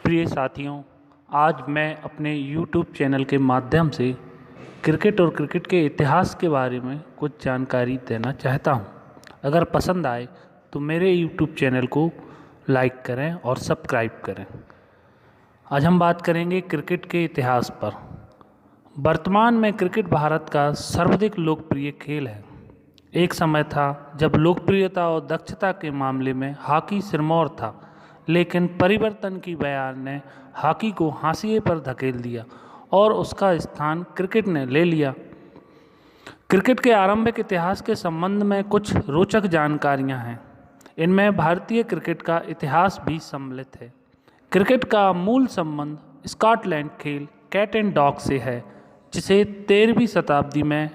प्रिय साथियों, आज मैं अपने YouTube चैनल के माध्यम से क्रिकेट और क्रिकेट के इतिहास के बारे में कुछ जानकारी देना चाहता हूं। अगर पसंद आए तो मेरे YouTube चैनल को लाइक करें और सब्सक्राइब करें। आज हम बात करेंगे क्रिकेट के इतिहास पर। वर्तमान में क्रिकेट भारत का सर्वाधिक लोकप्रिय खेल है। एक समय था जब लोकप्रियता और दक्षता के मामले में हॉकी सिरमौर था, लेकिन परिवर्तन की बयार ने हॉकी को हाशिए पर धकेल दिया और उसका स्थान क्रिकेट ने ले लिया। क्रिकेट के आरंभिक इतिहास के संबंध में कुछ रोचक जानकारियां हैं। इनमें भारतीय क्रिकेट का इतिहास भी सम्मिलित है। क्रिकेट का मूल संबंध स्कॉटलैंड खेल कैट एंड डॉग से है, जिसे 13वीं शताब्दी में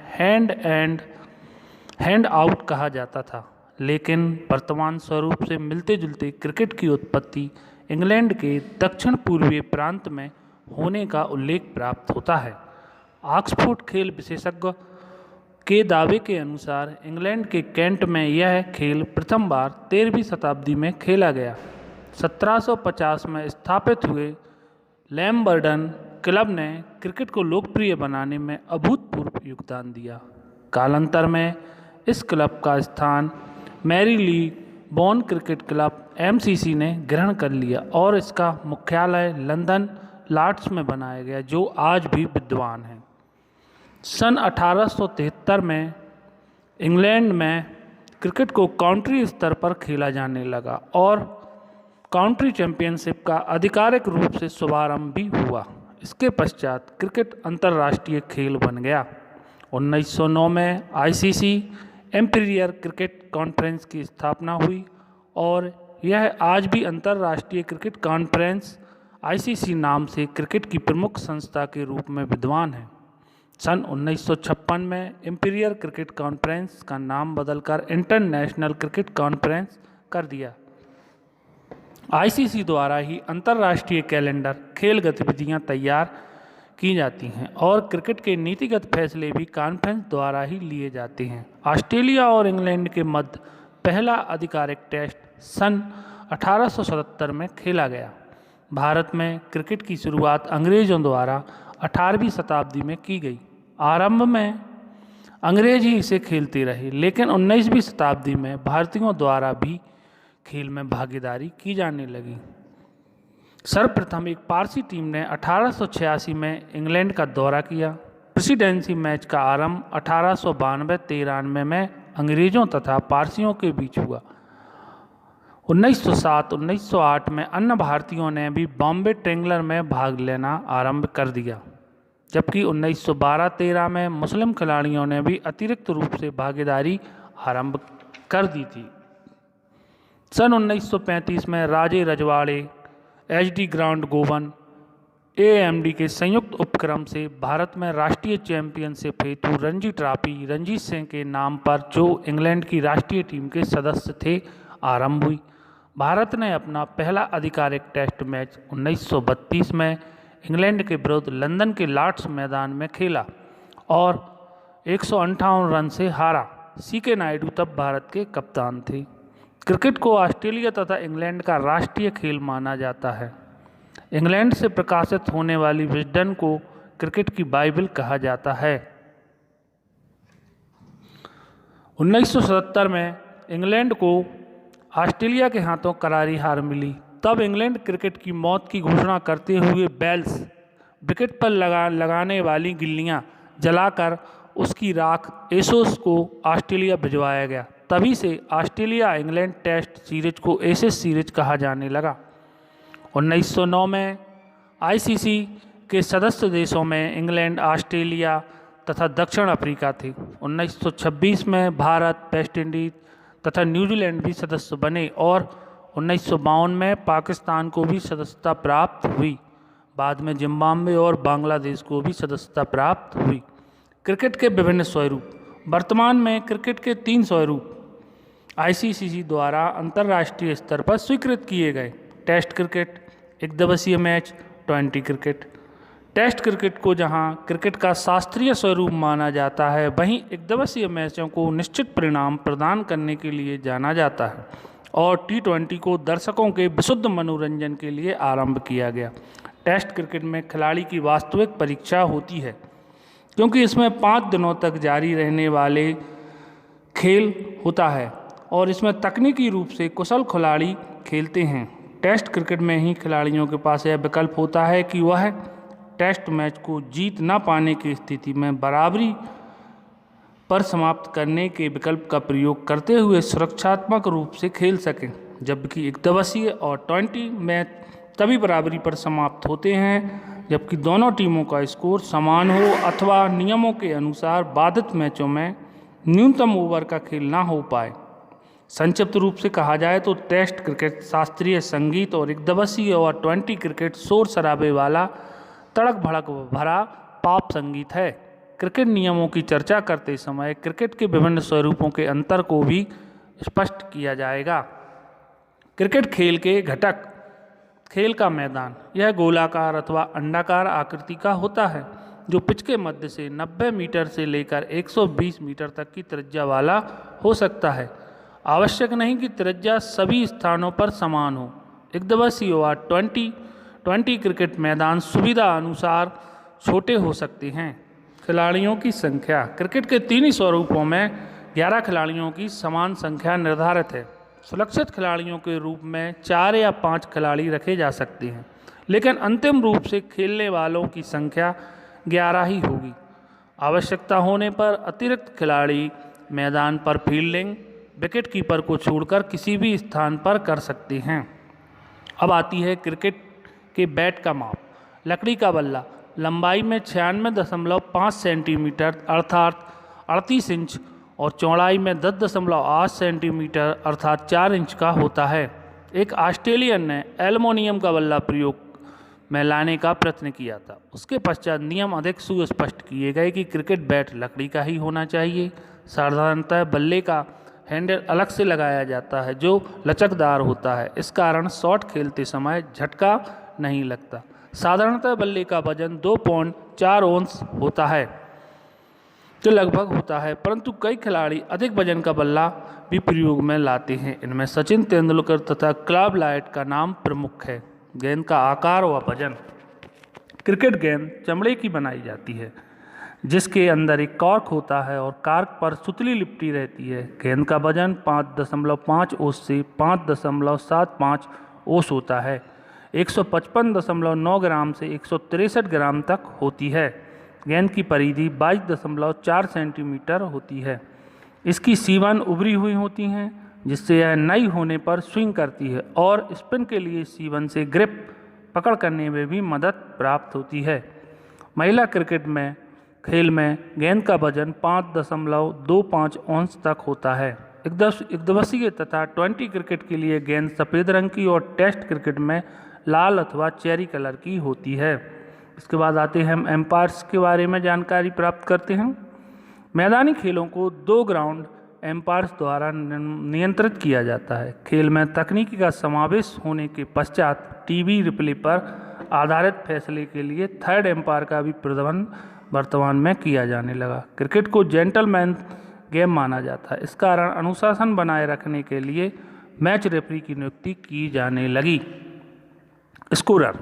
हैंड आउट कहा जाता था, लेकिन वर्तमान स्वरूप से मिलते जुलते क्रिकेट की उत्पत्ति इंग्लैंड के दक्षिण पूर्वीय प्रांत में होने का उल्लेख प्राप्त होता है। ऑक्सफोर्ड खेल विशेषज्ञ के दावे के अनुसार इंग्लैंड के कैंट में यह खेल प्रथम बार 13वीं शताब्दी में खेला गया। 1750 में स्थापित हुए लैम्बर्डन क्लब ने क्रिकेट को लोकप्रिय बनाने में अभूतपूर्व योगदान दिया। कालांतर में इस क्लब का स्थान मैरी ली बॉर्न क्रिकेट क्लब (MCC) ने ग्रहण कर लिया और इसका मुख्यालय लंदन लॉर्ड्स में बनाया गया, जो आज भी विद्यमान है। सन 1873 में इंग्लैंड में क्रिकेट को काउंटी स्तर पर खेला जाने लगा और काउंटी चैंपियनशिप का आधिकारिक रूप से शुभारंभ भी हुआ। इसके पश्चात क्रिकेट अंतर्राष्ट्रीय खेल बन गया। 1909 में ICC इंपीरियल क्रिकेट कॉन्फ्रेंस की स्थापना हुई और यह आज भी अंतर्राष्ट्रीय क्रिकेट कॉन्फ्रेंस ICC नाम से क्रिकेट की प्रमुख संस्था के रूप में विद्यमान है। सन 1956 में इंपीरियल क्रिकेट कॉन्फ्रेंस का नाम बदलकर इंटरनेशनल क्रिकेट कॉन्फ्रेंस कर दिया। ICC द्वारा ही अंतर्राष्ट्रीय कैलेंडर खेल गतिविधियां तैयार की जाती हैं और क्रिकेट के नीतिगत फैसले भी कॉन्फ्रेंस द्वारा ही लिए जाते हैं। ऑस्ट्रेलिया और इंग्लैंड के मध्य पहला आधिकारिक टेस्ट सन 1877 में खेला गया। भारत में क्रिकेट की शुरुआत अंग्रेज़ों द्वारा 18वीं शताब्दी में की गई। आरंभ में अंग्रेज ही इसे खेलते रहे, लेकिन 19वीं शताब्दी में भारतीयों द्वारा भी खेल में भागीदारी की जाने लगी। सर्वप्रथम एक पारसी टीम ने 1886 में इंग्लैंड का दौरा किया। प्रेसिडेंसी मैच का आरंभ 1892-93 में अंग्रेजों तथा पारसियों के बीच हुआ। 1907-1908 में अन्य भारतीयों ने भी बॉम्बे ट्रेंगलर में भाग लेना आरंभ कर दिया, जबकि 1912-13 में मुस्लिम खिलाड़ियों ने भी अतिरिक्त रूप से भागीदारी आरंभ कर दी थी। सन 1935 में राजे रजवाड़े HD ग्राउंड गोवन AMD के संयुक्त उपक्रम से भारत में राष्ट्रीय चैंपियनशिप हेतु रणजी ट्रॉफी रणजीत सिंह के नाम पर, जो इंग्लैंड की राष्ट्रीय टीम के सदस्य थे, आरंभ हुई। भारत ने अपना पहला आधिकारिक टेस्ट मैच 1932 में इंग्लैंड के विरुद्ध लंदन के लॉर्ड्स मैदान में खेला और 158 रन से हारा। CK नायडू तब भारत के कप्तान थे। क्रिकेट को ऑस्ट्रेलिया तथा इंग्लैंड का राष्ट्रीय खेल माना जाता है। इंग्लैंड से प्रकाशित होने वाली विजडन को क्रिकेट की बाइबल कहा जाता है। 1977 में इंग्लैंड को ऑस्ट्रेलिया के हाथों करारी हार मिली। तब इंग्लैंड क्रिकेट की मौत की घोषणा करते हुए बेल्स, विकेट पर लगाने वाली गिल्लियां जलाकर उसकी राख एशेज को ऑस्ट्रेलिया भिजवाया गया। तभी से ऑस्ट्रेलिया इंग्लैंड टेस्ट सीरीज को एशेज सीरीज कहा जाने लगा। 1909 में ICC के सदस्य देशों में इंग्लैंड, ऑस्ट्रेलिया तथा दक्षिण अफ्रीका थे। 1926 में भारत, वेस्ट इंडीज तथा न्यूजीलैंड भी सदस्य बने और 1952 में पाकिस्तान को भी सदस्यता प्राप्त हुई। बाद में जिम्बाब्वे और बांग्लादेश को भी सदस्यता प्राप्त हुई। क्रिकेट के विभिन्न स्वरूप। वर्तमान में क्रिकेट के 3 स्वरूप ICC द्वारा अंतर्राष्ट्रीय स्तर पर स्वीकृत किए गए। टेस्ट क्रिकेट, एक दिवसीय मैच, 20 क्रिकेट। टेस्ट क्रिकेट को जहां क्रिकेट का शास्त्रीय स्वरूप माना जाता है, वहीं एक दिवसीय मैचों को निश्चित परिणाम प्रदान करने के लिए जाना जाता है। और T20 को दर्शकों के विशुद्ध मनोरंजन के लिए आरंभ किया गया। टेस्ट क्रिकेट में खिलाड़ी की वास्तविक परीक्षा होती है, क्योंकि इसमें 5 दिनों तक जारी रहने वाले खेल होता है और इसमें तकनीकी रूप से कुशल खिलाड़ी खेलते हैं। टेस्ट क्रिकेट में ही खिलाड़ियों के पास यह विकल्प होता है कि वह टेस्ट मैच को जीत न पाने की स्थिति में बराबरी पर समाप्त करने के विकल्प का प्रयोग करते हुए सुरक्षात्मक रूप से खेल सकें, जबकि एक दिवसीय और 20 मैच तभी बराबरी पर समाप्त होते हैं जबकि दोनों टीमों का स्कोर समान हो अथवा नियमों के अनुसार बाधित मैचों में न्यूनतम ओवर का खेल ना हो पाए। संक्षिप्त रूप से कहा जाए तो टेस्ट क्रिकेट शास्त्रीय संगीत और एक दिवसीय और 20 क्रिकेट शोर शराबे वाला तड़क भड़क भरा पॉप संगीत है। क्रिकेट नियमों की चर्चा करते समय क्रिकेट के विभिन्न स्वरूपों के अंतर को भी स्पष्ट किया जाएगा। क्रिकेट खेल के घटक। खेल का मैदान यह गोलाकार अथवा अंडाकार आकृति का होता है, जो पिच के मध्य से 90 मीटर से लेकर 120 मीटर तक की त्रिज्या वाला हो सकता है। आवश्यक नहीं कि त्रिज्या सभी स्थानों पर समान हो। एक दिवसीय और 20 क्रिकेट मैदान सुविधा अनुसार छोटे हो सकते हैं। खिलाड़ियों की संख्या। क्रिकेट के 3 ही स्वरूपों में 11 खिलाड़ियों की समान संख्या निर्धारित है। सुरक्षित खिलाड़ियों के रूप में 4 या 5 खिलाड़ी रखे जा सकते हैं, लेकिन अंतिम रूप से खेलने वालों की संख्या 11 ही होगी। आवश्यकता होने पर अतिरिक्त खिलाड़ी मैदान पर फील्डिंग विकेट कीपर को छोड़कर किसी भी स्थान पर कर सकते हैं। अब आती है क्रिकेट के बैट का माप। लकड़ी का बल्ला लंबाई में 96.5 सेंटीमीटर अर्थात 38 इंच और चौड़ाई में 10.8 सेंटीमीटर अर्थात 4 इंच का होता है। एक ऑस्ट्रेलियन ने एल्युमिनियम का बल्ला प्रयोग में लाने का प्रयत्न किया था। उसके पश्चात नियम अधिक सुस्पष्ट किए गए कि क्रिकेट बैट लकड़ी का ही होना चाहिए। साधारणतः बल्ले का हैंडल अलग से लगाया जाता है जो लचकदार होता है। इस कारण शॉट खेलते समय झटका नहीं लगता। साधारणतः बल्ले का वजन 2.4 औंस होता है जो लगभग होता है, परंतु कई खिलाड़ी अधिक वजन का बल्ला भी प्रयोग में लाते हैं। इनमें सचिन तेंदुलकर तथा क्लब लाइट का नाम प्रमुख है। गेंद का आकार व वजन। क्रिकेट गेंद चमड़े की बनाई जाती है, जिसके अंदर एक कॉर्क होता है और कॉर्क पर सुतली लिपटी रहती है। गेंद का वजन 5.5 औंस से 5.75 औंस होता है। 155.9 ग्राम से 163 ग्राम तक होती है। गेंद की परिधि 22.4 सेंटीमीटर होती है। इसकी सीवन उभरी हुई होती हैं, जिससे यह नई होने पर स्विंग करती है और स्पिन के लिए सीवन से ग्रिप पकड़ करने में भी मदद प्राप्त होती है। महिला क्रिकेट में खेल में गेंद का वजन 5.25 औंस तक होता है। एक दिवसीय तथा 20 क्रिकेट के लिए गेंद सफ़ेद रंग की और टेस्ट क्रिकेट में लाल अथवा चेरी कलर की होती है। इसके बाद आते हैं हम एम्पायर्स के बारे में जानकारी प्राप्त करते हैं। मैदानी खेलों को 2 ग्राउंड एम्पायर्स द्वारा नियंत्रित किया जाता है। खेल में तकनीकी का समावेश होने के पश्चात टीवी रिप्ले पर आधारित फैसले के लिए थर्ड एम्पायर का भी प्रबंध वर्तमान में किया जाने लगा। क्रिकेट को जेंटलमैन गेम माना जाता है। इस कारण अनुशासन बनाए रखने के लिए मैच रेफरी की नियुक्ति की जाने लगी। स्कोरर।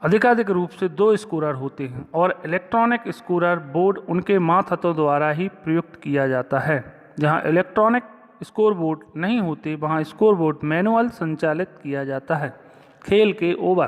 अधिकाधिक रूप से 2 स्कोरर होते हैं और इलेक्ट्रॉनिक स्कोरर बोर्ड उनके मातहतों द्वारा ही प्रयुक्त किया जाता है। जहां इलेक्ट्रॉनिक स्कोर बोर्ड नहीं होते, वहां स्कोर बोर्ड मैनुअल संचालित किया जाता है। खेल के ओवर।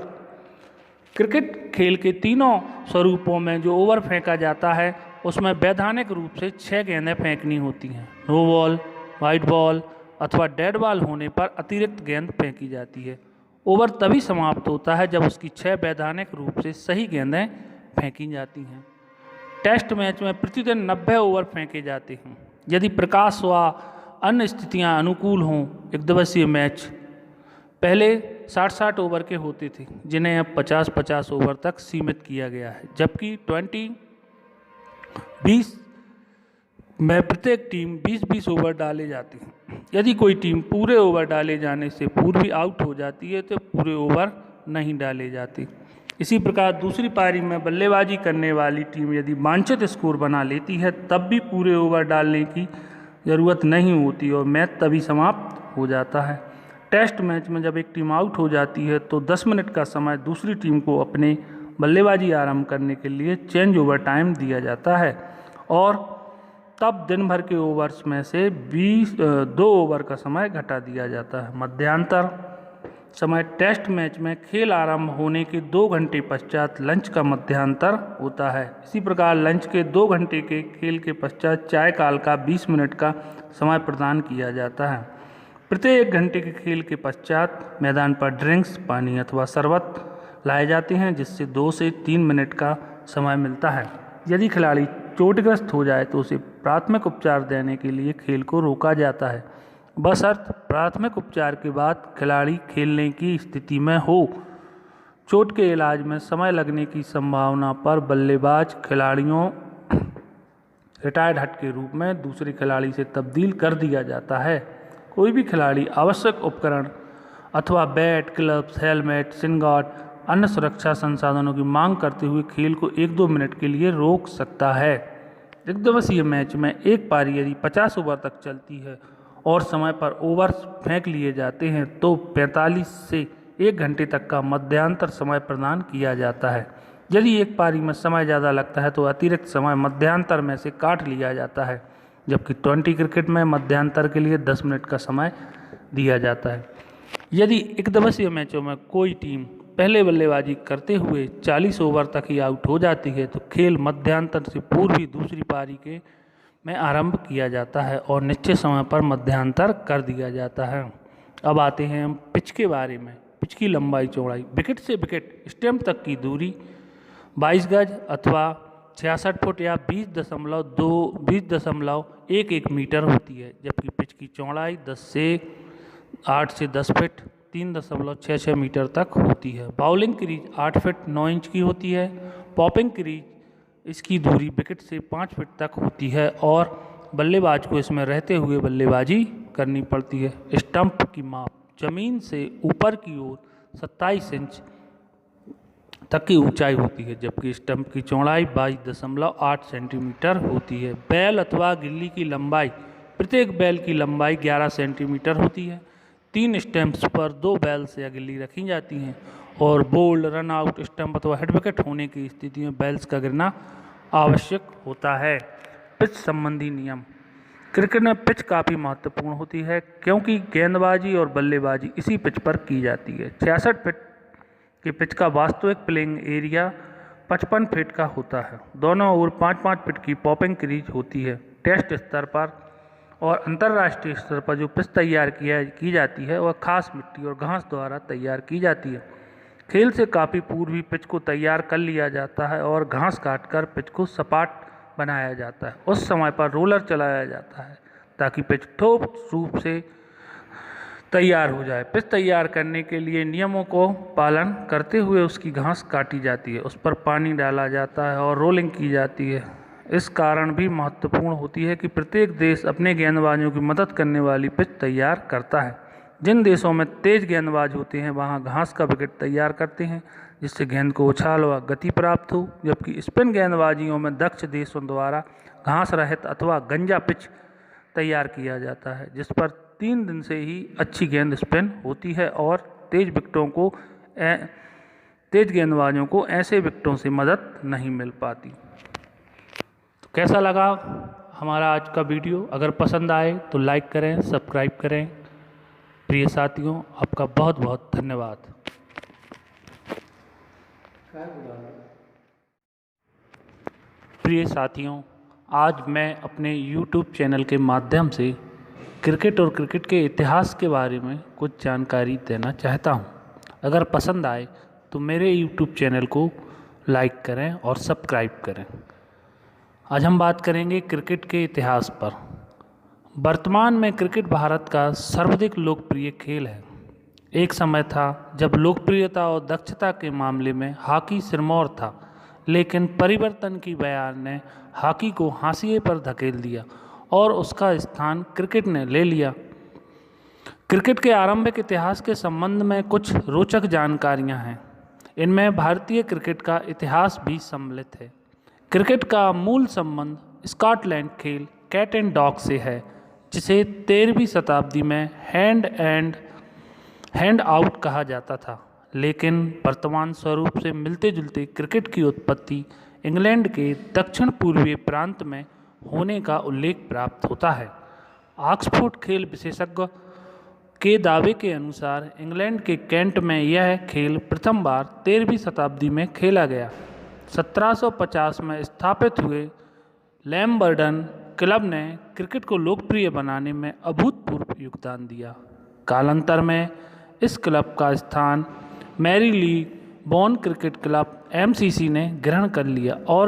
क्रिकेट खेल के तीनों स्वरूपों में जो ओवर फेंका जाता है, उसमें वैधानिक रूप से 6 गेंदें फेंकनी होती हैं। नो बॉल, वाइड बॉल अथवा डेड बॉल होने पर अतिरिक्त गेंद फेंकी जाती है। ओवर तभी समाप्त होता है जब उसकी 6 वैधानिक रूप से सही गेंदें फेंकी जाती हैं। टेस्ट मैच में प्रतिदिन 90 ओवर फेंके जाते हैं। यदि प्रकाश व अन्य स्थितियां अनुकूल हों, एक दिवसीय मैच पहले 60-60 ओवर के होते थे, जिन्हें अब 50-50 ओवर तक सीमित किया गया है। जबकि 20 में प्रत्येक टीम 20-20 ओवर डाले जाते हैं। यदि कोई टीम पूरे ओवर डाले जाने से पूर्व भी आउट हो जाती है तो पूरे ओवर नहीं डाले जाते। इसी प्रकार दूसरी पारी में बल्लेबाजी करने वाली टीम यदि वांछित स्कोर बना लेती है, तब भी पूरे ओवर डालने की ज़रूरत नहीं होती और मैच तभी समाप्त हो जाता है। टेस्ट मैच में जब एक टीम आउट हो जाती है तो 10 मिनट का समय दूसरी टीम को अपने बल्लेबाजी आरंभ करने के लिए चेंज ओवर टाइम दिया जाता है और तब दिन भर के ओवर्स में से 2 ओवर का समय घटा दिया जाता है। मध्यांतर समय टेस्ट मैच में खेल आरंभ होने के 2 घंटे पश्चात लंच का मध्यांतर होता है। इसी प्रकार लंच के 2 घंटे के खेल के पश्चात चाय काल का 20 मिनट का समय प्रदान किया जाता है। प्रत्येक घंटे के खेल के पश्चात मैदान पर ड्रिंक्स, पानी अथवा शरबत लाए जाते हैं जिससे 2 से 3 मिनट का समय मिलता है। यदि खिलाड़ी चोटग्रस्त हो जाए तो उसे प्राथमिक उपचार देने के लिए खेल को रोका जाता है, बशर्ते प्राथमिक उपचार के बाद खिलाड़ी खेलने की स्थिति में हो। चोट के इलाज में समय लगने की संभावना पर बल्लेबाज खिलाड़ियों रिटायर्ड हट के रूप में दूसरे खिलाड़ी से तब्दील कर दिया जाता है। कोई भी खिलाड़ी आवश्यक उपकरण अथवा bat, gloves, helmet, Shin guard, अन्य सुरक्षा संसाधनों की मांग करते हुए खेल को 1-2 मिनट के लिए रोक सकता है। एक दिवसीय मैच में एक पारी यदि 50 ओवर तक चलती है और समय पर ओवर्स फेंक लिए जाते हैं तो 45 से 1 घंटे तक का मध्यांतर समय प्रदान किया जाता है। यदि एक पारी में समय ज़्यादा लगता है तो अतिरिक्त समय मध्यांतर में से काट लिया जाता है, जबकि 20 क्रिकेट में मध्यांतर के लिए 10 मिनट का समय दिया जाता है। यदि एक दिवसीय मैचों में कोई टीम पहले बल्लेबाजी करते हुए 40 ओवर तक ही आउट हो जाती है तो खेल मध्यांतर से पूर्व ही दूसरी पारी के में आरंभ किया जाता है और निश्चित समय पर मध्यांतर कर दिया जाता है। अब आते हैं हम पिच के बारे में। पिच की लंबाई चौड़ाई विकेट से विकेट स्टंप तक की दूरी 22 गज अथवा 66 फुट या 20.11 मीटर होती है, जबकि पिच की चौड़ाई 8 से 10 फीट 3.66 मीटर तक होती है। बाउलिंग क्रीज 8 फीट 9 इंच की होती है। पॉपिंग क्रीज इसकी दूरी विकेट से 5 फीट तक होती है और बल्लेबाज को इसमें रहते हुए बल्लेबाजी करनी पड़ती है। स्टंप की माप जमीन से ऊपर की ओर 27 इंच तक की ऊंचाई होती है, जबकि स्टंप की चौड़ाई 22.8 सेंटीमीटर होती है। बैल अथवा गिल्ली की लंबाई प्रत्येक बैल की लंबाई 11 सेंटीमीटर होती है। 3 स्टंप्स पर 2 बैल्स या गिल्ली रखी जाती हैं और बोल्ड, रन आउट, स्टंप अथवा हेड विकेट होने की स्थिति में बैल्स का गिरना आवश्यक होता है। पिच संबंधी नियम। क्रिकेट में पिच काफ़ी महत्वपूर्ण होती है क्योंकि गेंदबाजी और बल्लेबाजी इसी पिच पर की जाती है। 66 फीट के पिच का वास्तविक प्लेइंग एरिया 55 फीट का होता है। दोनों ओर 5-5 फीट की पॉपिंग क्रीज होती है। टेस्ट स्तर पर और अंतर्राष्ट्रीय स्तर पर जो पिच तैयार की जाती है वह खास मिट्टी और घास द्वारा तैयार की जाती है। खेल से काफ़ी पूर्व ही पिच को तैयार कर लिया जाता है और घास काटकर पिच को सपाट बनाया जाता है। उस समय पर रोलर चलाया जाता है ताकि पिच ठोस रूप से तैयार हो जाए। पिच तैयार करने के लिए नियमों को पालन करते हुए उसकी घास काटी जाती है, उस पर पानी डाला जाता है और रोलिंग की जाती है। इस कारण भी महत्वपूर्ण होती है कि प्रत्येक देश अपने गेंदबाजों की मदद करने वाली पिच तैयार करता है। जिन देशों में तेज गेंदबाज होते हैं वहाँ घास का विकेट तैयार करते हैं जिससे गेंद को उछाल व गति प्राप्त हो, जबकि स्पिन गेंदबाजियों में दक्ष देशों द्वारा घास रहित अथवा गंजा पिच तैयार किया जाता है जिस पर 3 दिन से ही अच्छी गेंद स्पिन होती है और तेज गेंदबाजों को ऐसे विकेटों से मदद नहीं मिल पाती। तो कैसा लगा हमारा आज का वीडियो? अगर पसंद आए तो लाइक करें, सब्सक्राइब करें। प्रिय साथियों, आपका बहुत बहुत धन्यवाद। प्रिय साथियों, आज मैं अपने YouTube चैनल के माध्यम से क्रिकेट और क्रिकेट के इतिहास के बारे में कुछ जानकारी देना चाहता हूं। अगर पसंद आए तो मेरे YouTube चैनल को लाइक करें और सब्सक्राइब करें। आज हम बात करेंगे क्रिकेट के इतिहास पर। वर्तमान में क्रिकेट भारत का सर्वाधिक लोकप्रिय खेल है। एक समय था जब लोकप्रियता और दक्षता के मामले में हॉकी सिरमौर था, लेकिन परिवर्तन की बयार ने हॉकी को हाशिए पर धकेल दिया और उसका स्थान क्रिकेट ने ले लिया। क्रिकेट के आरंभिक इतिहास के संबंध में कुछ रोचक जानकारियां हैं। इनमें भारतीय क्रिकेट का इतिहास भी सम्मिलित है। क्रिकेट का मूल संबंध स्कॉटलैंड खेल कैट एंड डॉग से है, जिसे 13वीं शताब्दी में हैंड आउट कहा जाता था, लेकिन वर्तमान स्वरूप से मिलते जुलते क्रिकेट की उत्पत्ति इंग्लैंड के दक्षिण पूर्वीय प्रांत में होने का उल्लेख प्राप्त होता है। ऑक्सफोर्ड खेल विशेषज्ञ के दावे के अनुसार इंग्लैंड के कैंट में यह खेल प्रथम बार 13वीं शताब्दी में खेला गया। 1750 में स्थापित हुए लैम्बर्डन क्लब ने क्रिकेट को लोकप्रिय बनाने में अभूतपूर्व योगदान दिया। कालांतर में इस क्लब का स्थान मैरी ली बोन क्रिकेट क्लब (MCC) ने ग्रहण कर लिया और